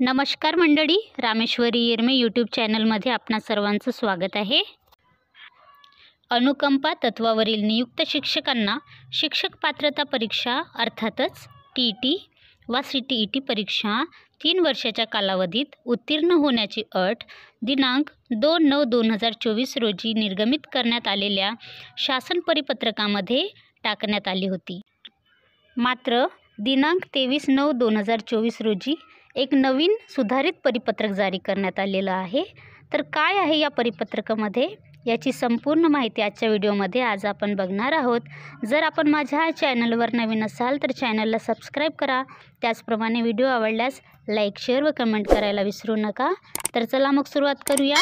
नमस्कार मंडळी, रामेश्वरी येरमे यूट्यूब चॅनलमध्ये आपणा सर्वांचं स्वागत आहे। अनुकंपा तत्वावरील नियुक्त शिक्षकांना शिक्षक पात्रता परीक्षा अर्थातच टीईटी वा सीटीईटी परीक्षा 3 वर्षाच्या कालावधीत उत्तीर्ण होण्याची अट दिनांक 2/9/2024 रोजी निर्गमित करण्यात आलेल्या शासन परिपत्रकामध्ये टाकण्यात आली होती। मात्र दिनांक 23/9/2024 रोजी एक नवीन सुधारित परिपत्रक जारी करण्यात आलेलं आहे। तर काय आहे या परिपत्रकामध्ये याची संपूर्ण माहिती आजच्या व्हिडिओमध्ये आज आपण बघणार आहोत। जर आपण माझ्या चॅनलवर नवीन असाल तर चॅनलला सबस्क्राइब करा। त्याचप्रमाणे व्हिडिओ आवडल्यास लाईक, शेअर व कमेंट करायला विसरू नका। तर चला मग सुरुवात करूया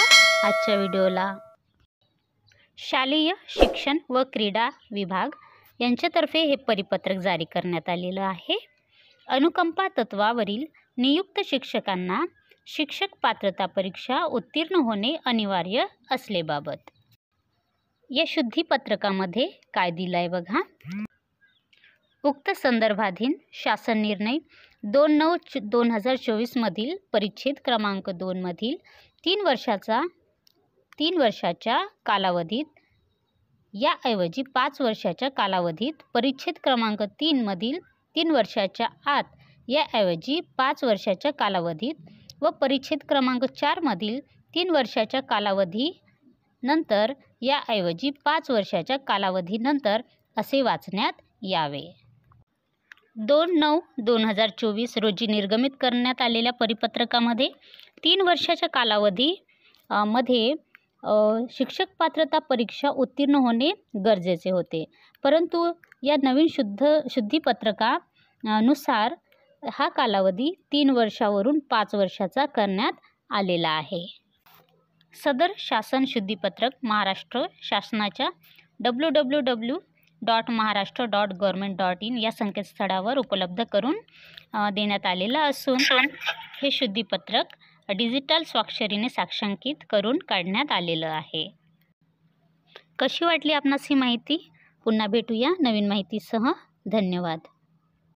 आजच्या व्हिडिओला। शालेय शिक्षण व क्रीडा विभाग यांच्यातर्फे हे परिपत्रक जारी करण्यात आलेलं आहे। अनुकंपा तत्वावरील नियुक्त शिक्षकांना शिक्षक पात्रता परीक्षा उत्तीर्ण होणे अनिवार्य असलेबाबत या शुद्धीपत्रकामध्ये काय दिलाय बघा। उक्त संदर्भाधीन शासन निर्णय 2/9/2024 मधील परिच्छेद क्रमांक 2 मधील 3 वर्षाच्या कालावधीत याऐवजी 5 वर्षाच्या कालावधीत, परिच्छेद क्रमांक 3 मधील 3 वर्षाच्या आत याऐवजी 5 वर्षाच्या कालावधीत व परिच्छेद क्रमांक 4 मधील 3 वर्षाच्या कालावधी नंतर याऐवजी 5 वर्षाच्या कालावधीनंतर असे वाचण्यात यावे। 2/9/2024 रोजी निर्गमित करण्यात आलेल्या परिपत्रकामध्ये 3 वर्षाच्या कालावधी मध्ये शिक्षक पात्रता परीक्षा उत्तीर्ण होणे गरजेचे होते, परंतु या नवीन शुद्धीपत्रकानुसार हा कालावधी 3 वर्षावरून 5 वर्षाचा करण्यात आलेला आहे। सदर शासन शुद्धीपत्रक महाराष्ट्र शासनाच्या www.maharashtra.government.in या संकेतस्थळावर उपलब्ध करून देण्यात आलेलं असून हे शुद्धीपत्रक डिजिटल स्वाक्षरीने साक्षांकित करून काढण्यात आलेलं आहे। कशी वाटली आपणास ही माहिती? पुन्हा भेटूया नवीन माहितीसह। धन्यवाद।